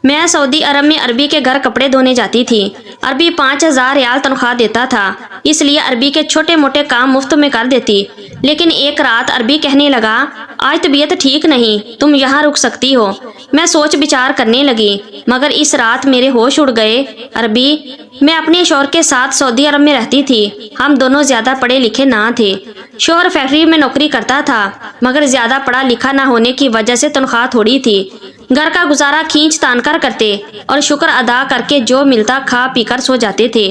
मैं सऊदी अरब में अरबी के घर कपड़े धोने जाती थी। अरबी 5,000 रियाल तनख्वाह देता था, इसलिए अरबी के छोटे मोटे काम मुफ्त में कर देती। लेकिन एक रात अरबी कहने लगा, आज तबीयत ठीक नहीं, तुम यहाँ रुक सकती हो। मैं सोच विचार करने लगी, मगर इस रात मेरे होश उड़ गए। अरबी, मैं अपने शौहर के साथ सऊदी अरब में रहती थी। हम दोनों ज्यादा पढ़े लिखे ना थे। शौहर फैक्ट्री में नौकरी करता था, मगर ज्यादा पढ़ा लिखा ना होने की वजह से तनख्वाह थोड़ी थी। घर का गुजारा खींच तान कर करते और शुक्र अदा करके जो मिलता खा पीकर सो जाते थे।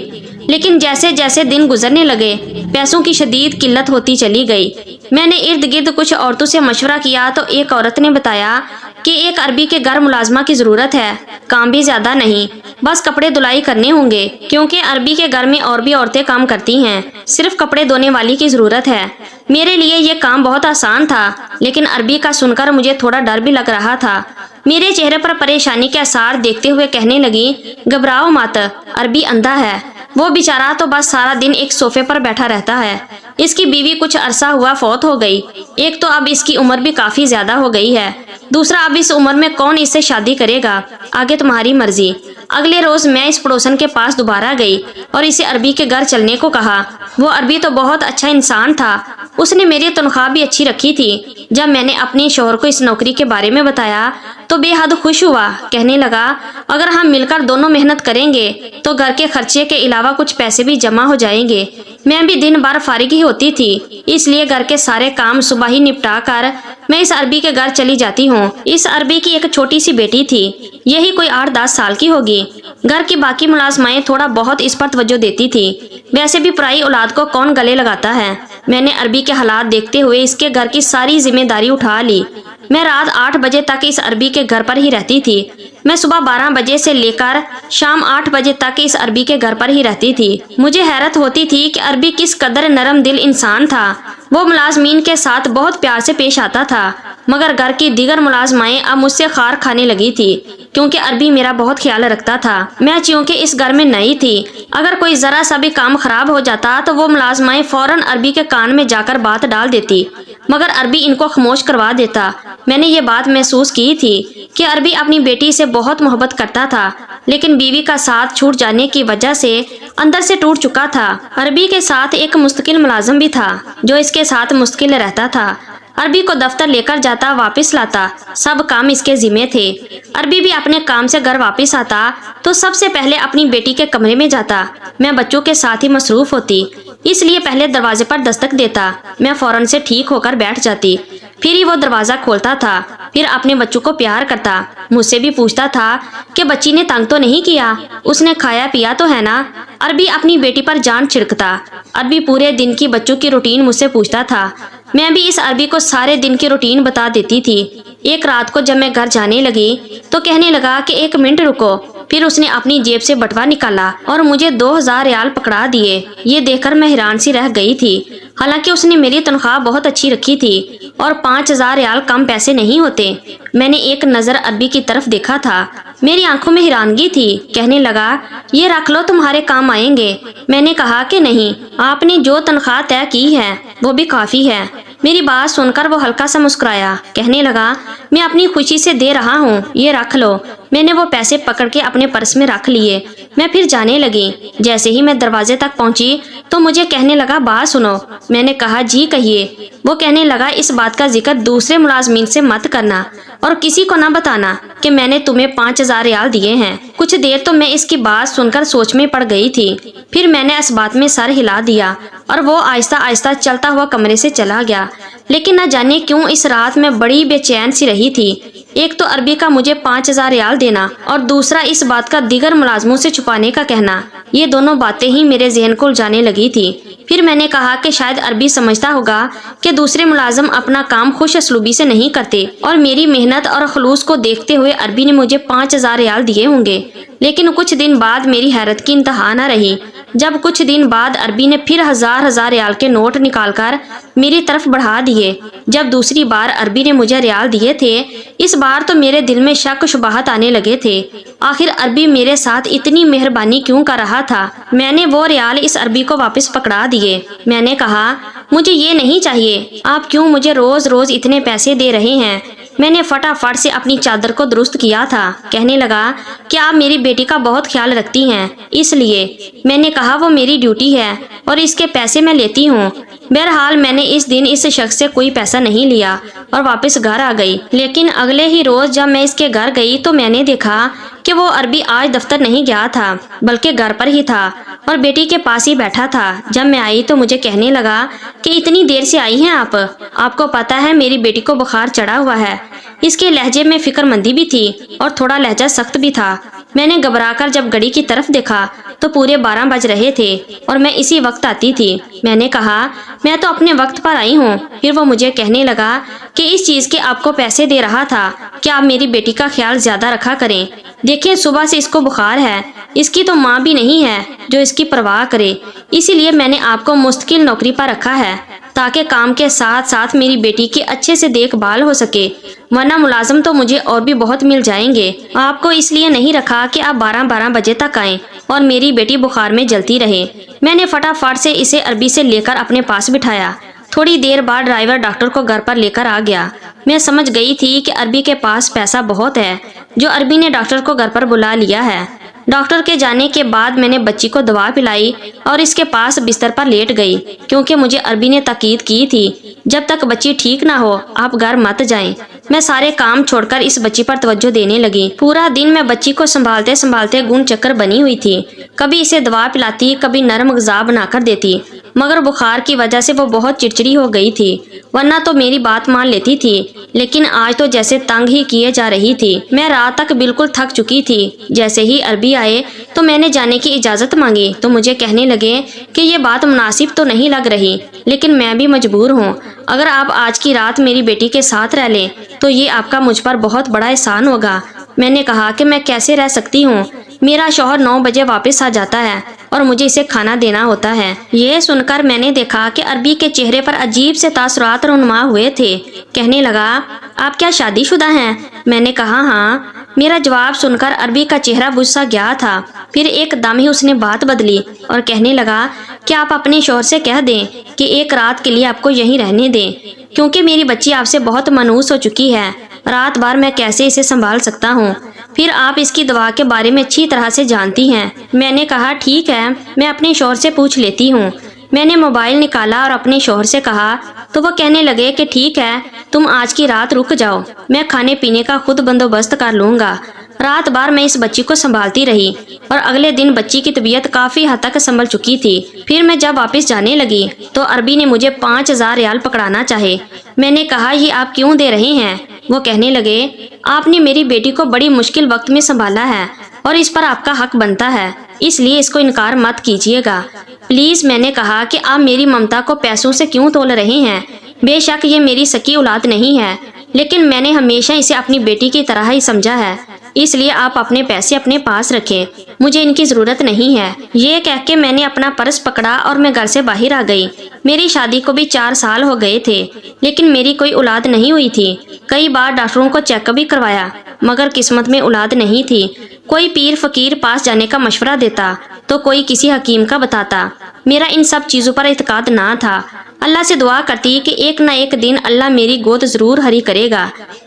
लेकिन जैसे जैसे दिन गुजरने लगे, पैसों की शदीद किल्लत होती चली गई। मैंने इर्द गिर्द कुछ औरतों से मशवरा किया तो एक औरत ने बताया कि एक अरबी के घर मुलाजमा की जरूरत है। काम भी ज्यादा नहीं, बस कपड़े धुलाई करने होंगे, क्योंकि अरबी के घर में और भी औरतें काम करती हैं। सिर्फ कपड़े धोने वाली की जरूरत है। मेरे लिए ये काम बहुत आसान था, लेकिन अरबी का सुनकर मुझे थोड़ा डर भी लग रहा था। मेरे चेहरे पर परेशानी के आसार देखते हुए कहने लगी, घबराओ मत, अरबी अंधा है। वो बेचारा तो बस सारा दिन एक सोफे पर बैठा रहता है। इसकी बीवी कुछ अरसा हुआ फौत हो गई। एक तो अब इसकी उम्र भी काफी ज्यादा हो गई है, दूसरा अब इस उम्र में कौन इससे शादी करेगा। आगे तुम्हारी मर्जी। अगले रोज मैं इस पड़ोसन के पास दोबारा गई और इसे अरबी के घर चलने को कहा। वो अरबी तो बहुत अच्छा इंसान था, उसने मेरी तनख्वाह भी अच्छी रखी थी। जब मैंने अपने शौहर को इस नौकरी के बारे में बताया तो बेहद खुश हुआ। कहने लगा, अगर हम मिलकर दोनों मेहनत करेंगे तो घर के खर्चे के अलावा कुछ पैसे भी जमा हो जाएंगे। मैं भी दिन भर फारिग ही होती थी, इसलिए घर के सारे काम सुबह ही निपटा कर मैं इस अरबी के घर चली जाती हूँ। इस अरबी की एक छोटी सी बेटी थी, यही कोई 8-10 साल की होगी। घर की बाकी मुलाजमाएं थोड़ा बहुत इस पर तवज्जो देती थी। वैसे भी पराई औलाद को कौन गले लगाता है। मैंने अरबी के हालात देखते हुए इसके घर की सारी जिम्मेदारी उठा ली। मैं रात 8 बजे तक इस अरबी के घर पर ही रहती थी। मैं सुबह 12 बजे से लेकर शाम 8 बजे तक इस अरबी के घर पर ही रहती थी। मुझे हैरत होती थी कि अरबी किस कदर नरम दिल इंसान था। वो मुलाजमीन के साथ बहुत प्यार से पेश आता था, मगर घर की दीगर मुलाजमाएं अब मुझसे खार खाने लगी थी, क्योंकि अरबी मेरा बहुत ख्याल रखता था। मैं चूंकि इस घर में नई थी, अगर कोई जरा सा भी काम खराब हो जाता तो वो मुलाजमाएं फौरन अरबी के कान में जाकर बात डाल देती, मगर अरबी इनको खामोश करवा देता। मैंने ये बात महसूस की थी कि अरबी अपनी बेटी से बहुत मोहब्बत करता था, लेकिन बीवी का साथ छूट जाने की वजह से अंदर से टूट चुका था। अरबी के साथ एक मुस्तकिल मुलाजिम भी था, जो इसके साथ मुस्तकिल रहता था। अरबी को दफ्तर लेकर जाता, वापस लाता, सब काम इसके जिम्मे थे। अरबी भी अपने काम से घर वापस आता तो सबसे पहले अपनी बेटी के कमरे में जाता। मैं बच्चों के साथ ही मसरूफ होती, इसलिए पहले दरवाजे पर दस्तक देता। मैं फौरन से ठीक होकर बैठ जाती, फिर ही वो दरवाजा खोलता था। फिर अपने बच्चों को प्यार करता। मुझसे भी पूछता था कि बच्ची ने तंग तो नहीं किया, उसने खाया पिया तो है ना। अरबी अपनी बेटी पर जान छिड़कता। अरबी पूरे दिन की बच्चों की रूटीन मुझसे पूछता था। मैं भी इस अरबी को सारे दिन की रूटीन बता देती थी। एक रात को जब मैं घर जाने लगी तो कहने लगा कि 1 मिनट रुको। फिर उसने अपनी जेब से बटवा निकाला और मुझे 2,000 रियाल पकड़ा दिए। ये देखकर मैं हैरान सी रह गई थी। हालांकि उसने मेरी तनख्वाह बहुत अच्छी रखी थी और 5,000 रियाल कम पैसे नहीं होते। मैंने एक नजर अरबी की तरफ देखा था, मेरी आंखों में हैरानगी थी। कहने लगा, ये रख लो, तुम्हारे काम आएंगे। मैंने कहा कि नहीं, आपने जो तनख्वाह तय की है वो भी काफी है। मेरी बात सुनकर वो हल्का सा मुस्कुराया। कहने लगा, मैं अपनी खुशी से दे रहा हूँ, ये रख लो। मैंने वो पैसे पकड़ के अपने पर्स में रख लिए। मैं फिर जाने लगी। जैसे ही मैं दरवाजे तक पहुंची तो मुझे कहने लगा, बात सुनो। मैंने कहा, जी कहिए। वो कहने लगा, इस बात का जिक्र दूसरे मुलाजमीन से मत करना और किसी को ना बताना कि मैंने तुम्हें 5,000 रियाल दिए हैं। कुछ देर तो मैं इसकी बात सुनकर सोच में पड़ गई थी, फिर मैंने इस बात में सर हिला दिया और वो आहिस्ता आहिस्ता चलता हुआ कमरे से चला गया। लेकिन न जाने क्यों इस रात में बड़ी बेचैन सी रही थी। एक तो अरबी का मुझे 5,000 रियाल देना और दूसरा इस बात का दीगर मुलाजमों से छुपाने का कहना। ये दोनों बातें ही मेरे जहन को उलझाने लगी थी। फिर मैंने कहा कि शायद अरबी समझता होगा कि दूसरे मुलाजम अपना काम खुश असलूबी से नहीं करते और मेरी मेहनत और खलूस को देखते हुए अरबी ने मुझे 5,000 रियाल दिए होंगे। लेकिन कुछ दिन बाद मेरी हैरत की इंतहा न रही, जब कुछ दिन बाद अरबी ने फिर 1,000 रियाल के नोट निकालकर मेरी तरफ बढ़ा दिए। जब दूसरी बार अरबी ने मुझे रियाल दिए थे, इस बार तो मेरे दिल में शक शुबहत आने लगे थे। आखिर अरबी मेरे साथ इतनी मेहरबानी क्यों कर रहा था। मैंने वो रियाल इस अरबी को वापस पकड़ा दिए। मैंने कहा, मुझे ये नहीं चाहिए, आप क्यों मुझे रोज रोज इतने पैसे दे रहे हैं। میں نے فٹافٹ سے اپنی چادر کو درست کیا تھا۔ کہنے لگا کہ آپ میری بیٹی کا بہت خیال رکھتی ہیں، اس لیے میں نے کہا وہ میری ڈیوٹی ہے اور اس کے پیسے میں لیتی ہوں۔ بہرحال میں نے اس دن اس شخص سے کوئی پیسہ نہیں لیا اور واپس گھر آ گئی، لیکن اگلے ہی روز جب میں اس کے گھر گئی تو میں نے دیکھا کہ وہ عربی آج دفتر نہیں گیا تھا بلکہ گھر پر ہی تھا اور بیٹی کے پاس ہی بیٹھا تھا۔ جب میں آئی تو مجھے کہنے لگا کہ اتنی دیر سے آئی ہیں آپ کو پتا ہے میری بیٹی کو بخار چڑھا ہوا ہے۔ اس کے لہجے میں فکر مندی بھی تھی اور تھوڑا لہجہ سخت بھی تھا۔ میں نے گھبرا کر جب گھڑی کی طرف دیکھا تو پورے 12 بج رہے تھے اور میں اسی وقت آتی تھی۔ میں نے کہا میں تو اپنے وقت پر آئی ہوں۔ پھر وہ مجھے کہنے لگا کہ اس چیز کے آپ کو پیسے دے رہا تھا کہ آپ میری بیٹی کا خیال زیادہ رکھا کریں۔ دیکھیں صبح سے اس کو بخار ہے، اس کی تو ماں بھی نہیں ہے جو اس کی پرواہ کرے، اسی لیے میں نے آپ کو مستقل نوکری پر رکھا ہے تاکہ کام کے ساتھ ساتھ میری بیٹی کی اچھے سے دیکھ بھال ہو سکے، ورنہ ملازم تو مجھے اور بھی بہت مل جائیں گے۔ آپ کو اس لیے نہیں رکھا کہ آپ 12 بجے تک آئیں اور میری بیٹی بخار میں جلتی رہے۔ میں نے فٹافٹ سے اسے عربی سے لے کر اپنے پاس بٹھایا۔ تھوڑی دیر بعد ڈرائیور ڈاکٹر کو گھر پر لے کر آ گیا۔ میں سمجھ گئی تھی کہ عربی کے پاس پیسہ بہت ہے، جو عربی نے ڈاکٹر کو گھر پر بلا لیا ہے۔ ڈاکٹر کے جانے کے بعد میں نے بچی کو دوا پلائی اور اس کے پاس بستر پر لیٹ گئی، کیونکہ مجھے عربی نے تاکید کی تھی جب تک بچی ٹھیک نہ ہو آپ گھر مت جائیں۔ میں سارے کام چھوڑ کر اس بچی پر توجہ دینے لگی۔ پورا دن میں بچی کو سنبھالتے سنبھالتے گون چکر بنی ہوئی تھی۔ کبھی اسے دوا پلاتی، کبھی نرم غذا بنا کر دیتی، مگر بخار کی وجہ سے وہ بہت چڑچڑی ہو گئی تھی، ورنہ تو میری بات مان لیتی تھی، لیکن آج تو جیسے تنگ ہی کیے جا رہی تھی۔ میں رات تک بالکل تھک چکی تھی۔ جیسے ہی عربی آئے تو میں نے جانے کی اجازت مانگی تو مجھے کہنے لگے کہ یہ بات مناسب تو نہیں لگ رہی، لیکن میں بھی مجبور ہوں۔ اگر آپ آج کی رات میری بیٹی کے ساتھ رہ لیں تو یہ آپ کا مجھ پر بہت بڑا احسان ہوگا۔ میں نے کہا کہ میں کیسے رہ سکتی ہوں، میرا شوہر 9 بجے واپس آ جاتا ہے اور مجھے اسے کھانا دینا ہوتا ہے۔ یہ سن کر میں نے دیکھا کہ عربی کے چہرے پر عجیب سے تاثرات رونما ہوئے تھے۔ کہنے لگا آپ کیا شادی شدہ ہیں؟ میں نے کہا ہاں۔ میرا جواب سن کر عربی کا چہرہ بجھ سا گیا تھا، پھر ایک دم ہی اس نے بات بدلی اور کہنے لگا کہ آپ اپنے شوہر سے کہہ دیں کہ ایک رات کے لیے آپ کو یہیں رہنے دیں، کیونکہ میری بچی آپ سے بہت مانوس ہو چکی ہے، رات بھر میں کیسے اسے سنبھال سکتا ہوں، پھر آپ اس کی دوا کے بارے میں اچھی طرح سے جانتی ہیں۔ میں نے کہا ٹھیک ہے، میں اپنے شوہر سے پوچھ لیتی ہوں۔ میں نے موبائل نکالا اور اپنے شوہر سے کہا تو وہ کہنے لگے کہ ٹھیک ہے، تم آج کی رات رک جاؤ، میں کھانے پینے کا خود بندوبست کر لوں گا۔ رات بھر میں اس بچی کو سنبھالتی رہی اور اگلے دن بچی کی طبیعت کافی حد تک سنبھل چکی تھی۔ پھر میں جب واپس جانے لگی تو عربی نے مجھے 5000 ریال پکڑانا چاہے۔ میں نے کہا یہ آپ کیوں دے رہے ہیں؟ وہ کہنے لگے آپ نے میری بیٹی کو بڑی مشکل وقت میں سنبھالا ہے اور اس پر آپ کا حق بنتا ہے، اس لیے اس کو انکار مت کیجیے گا پلیز۔ میں نے کہا کہ آپ میری ممتا کو پیسوں سے کیوں تول رہے ہیں؟ بے شک یہ میری سکی اولاد نہیں ہے، لیکن میں نے ہمیشہ اسے اپنی بیٹی کی طرح ہی سمجھا ہے، اس لیے آپ اپنے پیسے اپنے پاس رکھیں، مجھے ان کی ضرورت نہیں ہے۔ یہ کہہ کے میں نے اپنا پرس پکڑا اور میں گھر سے باہر آ گئی۔ میری شادی کو بھی 4 سال ہو گئے تھے، لیکن میری کوئی اولاد نہیں ہوئی تھی۔ کئی بار ڈاکٹروں کو چیک بھی کروایا، مگر قسمت میں اولاد نہیں تھی۔ کوئی پیر فقیر پاس جانے کا مشورہ دیتا تو کوئی کسی حکیم کا بتاتا، میرا ان سب چیزوں پر اعتقاد نہ تھا۔ اللہ سے دعا کرتی کہ ایک نہ ایک دن اللہ میری گود ضرور ہری کرے گا۔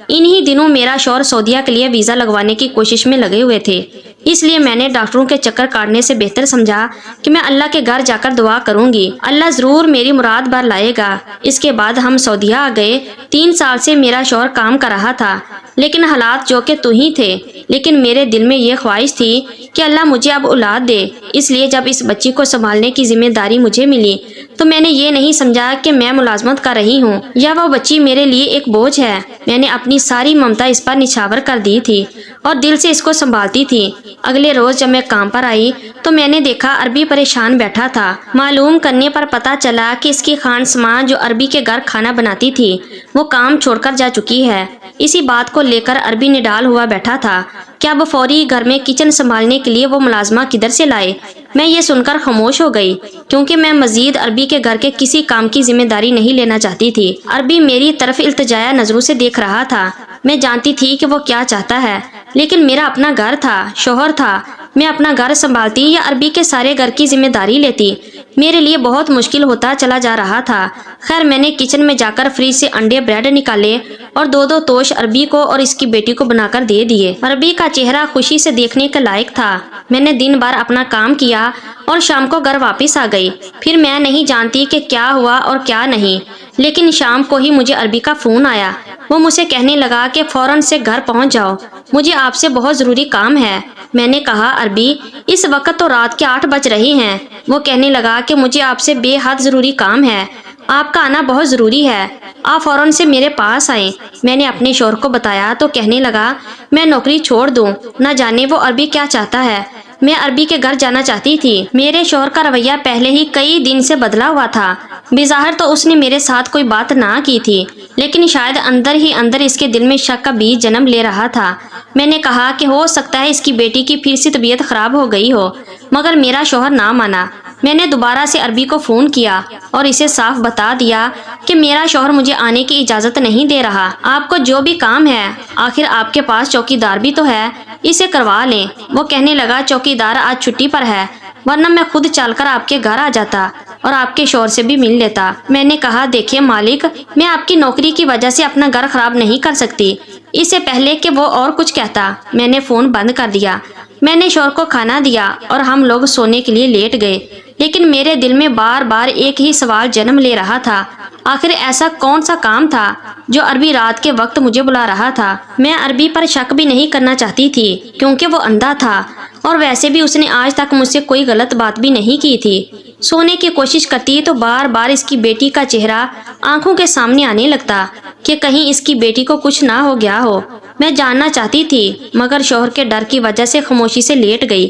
انہی دنوں میرا شوہر سعودیہ کے لیے ویزا لگوانے کی کوشش میں لگے ہوئے تھے، اس لیے میں نے ڈاکٹروں کے چکر کاٹنے سے بہتر سمجھا کہ میں اللہ کے گھر جا کر دعا کروں گی، اللہ ضرور میری مراد بھر لائے گا۔ اس کے بعد ہم سعودیہ آ گئے۔ 3 سال سے میرا شوہر کام کر رہا تھا، لیکن حالات جو کہ تو ہی تھے، لیکن میرے دل میں یہ خواہش تھی کہ اللہ مجھے اب اولاد دے، اس لیے جب اس بچی کو سنبھالنے کی ذمہ داری مجھے ملی تو میں نے یہ نہیں سمجھا کہ میں ملازمت کر رہی ہوں یا وہ بچی میرے لیے ایک بوجھ ہے۔ میں نے اپنی ساری ممتا اس پر نچھاور کر دی تھی اور دل سے اس کو سنبھالتی تھی۔ اگلے روز جب میں کام پر آئی تو میں نے دیکھا عربی پریشان بیٹھا تھا۔ معلوم کرنے پر پتا چلا کہ اس کی خان سماں جو عربی کے گھر کھانا بناتی تھی وہ کام چھوڑ کر جا چکی ہے۔ اسی بات کو لے کر عربی نڈال ہوا بیٹھا تھا کہ اب فوری گھر میں کچن سنبھالنے کے لیے وہ ملازمہ کدھر سے لائے۔ میں یہ سن کر خاموش ہو گئی، کیونکہ میں مزید عربی کے گھر کے کسی کام کی ذمہ داری نہیں لینا چاہتی تھی۔ عربی میری طرف التجایا نظروں سے دیکھ رہا تھا۔ میں جانتی تھی کہ وہ کیا چاہتا ہے، لیکن میرا اپنا گھر تھا، شوہر تھا، میں اپنا گھر سنبھالتی یا عربی کے سارے گھر کی ذمہ داری لیتی؟ मेरे लिए बहुत मुश्किल होता चला जा रहा था। खैर मैंने किचन में जाकर फ्रिज से अंडे ब्रेड निकाले और दो दो तोश अरबी को और इसकी बेटी को बनाकर दे दिए। अरबी का चेहरा खुशी से देखने के लायक था। मैंने दिन भर अपना काम किया और शाम को घर वापस आ गई। फिर मैं नहीं जानती कि क्या हुआ और क्या नहीं, लेकिन शाम को ही मुझे अरबी का फोन आया। वो मुझसे कहने लगा कि फौरन से घर पहुंच जाओ, मुझे आपसे बहुत ज़रूरी काम है। मैंने कहा अरबी इस वक्त तो रात के 8 बज रहे हैं। वो कहने लगा कि मुझे आपसे बेहद ज़रूरी काम है, आपका आना बहुत ज़रूरी है, आप फौरन से मेरे पास आएं। मैंने अपने शौहर को बताया तो कहने लगा मैं नौकरी छोड़ दूं, न जाने वो अरबी क्या चाहता है। मैं अरबी के घर जाना चाहती थी। मेरे शौहर का रवैया पहले ही कई दिन से बदला हुआ था। बेज़ाहिर तो उसने मेरे साथ कोई बात ना की थी, लेकिन शायद अंदर ही अंदर इसके दिल में शक का बीज जन्म ले रहा था। मैंने कहा कि हो सकता है इसकी बेटी की फिर से तबीयत खराब हो गई हो, मगर मेरा शौहर ना माना। मैंने दोबारा से अरबी को फ़ोन किया और इसे साफ बता दिया कि मेरा शौहर मुझे आने की इजाज़त नहीं दे रहा। आपको जो भी काम है, आखिर आपके पास चौकीदार भी तो है, इसे करवा लें। वो कहने लगा चौकीदार आज छुट्टी पर है, वरना मैं खुद चलकर आपके घर आ जाता और आपके शौहर से भी मिल लेता। मैंने कहा देखिए मालिक, मैं आपकी नौकरी की वजह से अपना घर खराब नहीं कर सकती। इससे पहले कि वो और कुछ कहता मैंने फ़ोन बंद कर दिया। मैंने शौहर को खाना दिया और हम लोग सोने के लिए लेट गए, लेकिन मेरे दिल में बार बार एक ही सवाल जन्म ले रहा था, आखिर ऐसा कौन सा काम था जो अरबी रात के वक्त मुझे बुला रहा था। मैं अरबी पर शक भी नहीं करना चाहती थी क्योंकि वो अंधा था और वैसे भी उसने आज तक मुझसे कोई गलत बात भी नहीं की थी। सोने की कोशिश करती तो बार बार इसकी बेटी का चेहरा आंखों के सामने आने लगता कि कहीं इसकी बेटी को कुछ ना हो गया हो। मैं जानना चाहती थी, मगर शौहर के डर की वजह से खामोशी से लेट गई।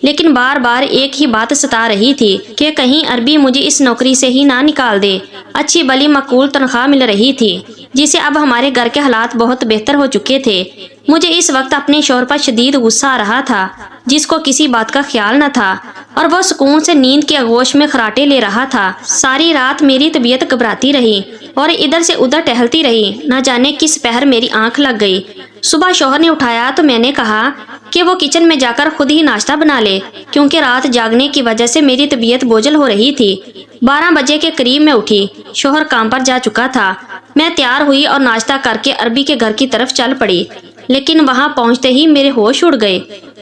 लेकिन बार बार एक ही बात सता रही थी कि कहीं अरबी मुझे इस नौकरी से ही ना निकाल दे। अच्छी भली माकूल तनख्वाह मिल रही थी, जिसे अब हमारे घर के हालात बहुत बेहतर हो चुके थे। मुझे इस वक्त अपने शौहर पर शदीद गुस्सा आ रहा था, जिसको किसी बात का ख्याल न था, और वह सुकून से नींद के आगोश में खराटे ले रहा था। सारी रात मेरी तबीयत घबराती रही और इधर से उधर टहलती रही। न जाने किस पहर मेरी आंख लग गई। सुबह शौहर ने उठाया तो मैंने कहा कि वो किचन में जाकर खुद ही नाश्ता बना ले, क्योंकि रात जागने की वजह से मेरी तबीयत बोझल हो रही थी। 12 बजे के करीब मैं उठी। शौहर काम पर जा चुका था। मैं तैयार हुई और नाश्ता करके अरबी के घर की तरफ चल पड़ी, लेकिन वहां पहुंचते ही मेरे होश उड़ गए।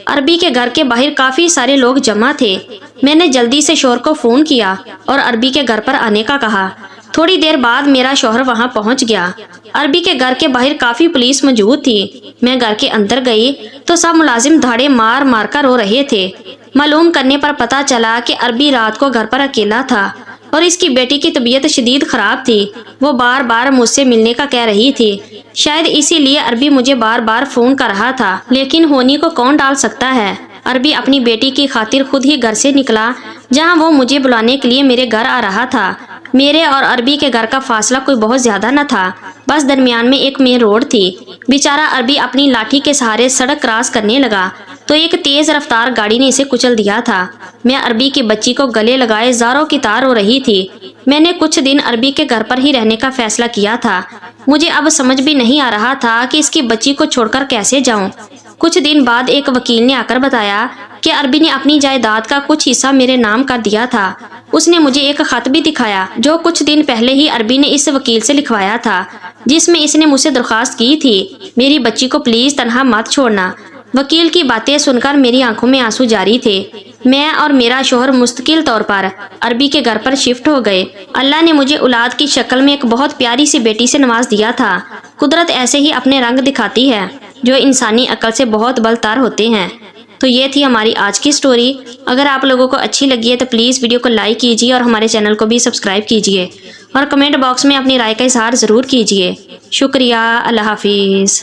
अरबी के घर के बाहर काफी सारे लोग जमा थे। मैंने जल्दी से शौहर को फोन किया और अरबी के घर पर आने का कहा। थोड़ी देर बाद मेरा शौहर वहां पहुंच गया। अरबी के घर के बाहर काफी पुलिस मौजूद थी। मैं घर के अंदर गई तो सब मुलाजिम धाड़े मार मार कर रो रहे थे। मालूम करने पर पता चला कि अरबी रात को घर पर अकेला था और इसकी बेटी की तबीयत शदीद खराब थी। वो बार बार मुझसे मिलने का कह रही थी। शायद इसीलिए अरबी मुझे बार बार फोन कर रहा था, लेकिन होनी को कौन डाल सकता है। अरबी अपनी बेटी की खातिर खुद ही घर से निकला, जहां वो मुझे बुलाने के लिए मेरे घर आ रहा था। मेरे और अरबी के घर का फासला कोई बहुत ज्यादा न था, बस दरमियान में एक मेन रोड थी। बेचारा अरबी अपनी लाठी के सहारे सड़क क्रॉस करने लगा तो एक तेज रफ्तार गाड़ी ने इसे कुचल दिया था। मैं अरबी की बच्ची को गले लगाए ज़ारों की तार हो रही थी। मैंने कुछ दिन अरबी के घर पर ही रहने का फैसला किया था। मुझे अब समझ भी नहीं आ रहा था कि इसकी बच्ची को छोड़कर कैसे जाऊं। कुछ दिन बाद एक वकील ने आकर बताया कि अरबी ने अपनी जायदाद का कुछ हिस्सा मेरे नाम कर दिया था। उसने मुझे एक खत भी दिखाया जो कुछ दिन पहले ही अरबी ने इस वकील से लिखवाया था, जिसमें इसने मुझसे दरख्वास्त की थी मेरी बच्ची को प्लीज तनहा मत छोड़ना। वकील की बातें सुनकर मेरी आंखों में आंसू जारी थे। मैं और मेरा शौहर मुस्तकिल तौर पर अरबी के घर पर शिफ्ट हो गए। अल्लाह ने मुझे औलाद की शक्ल में एक बहुत प्यारी सी बेटी से नवाज दिया था। कुदरत ऐसे ही अपने रंग दिखाती है जो इंसानी अकल से बहुत बलतर होते हैं। तो ये थी हमारी आज की स्टोरी। अगर आप लोगों को अच्छी लगी है तो प्लीज़ वीडियो को लाइक कीजिए और हमारे चैनल को भी सब्सक्राइब कीजिए और कमेंट बॉक्स में अपनी राय का इजहार ज़रूर कीजिए। शुक्रिया। अल्लाह हाफिज़।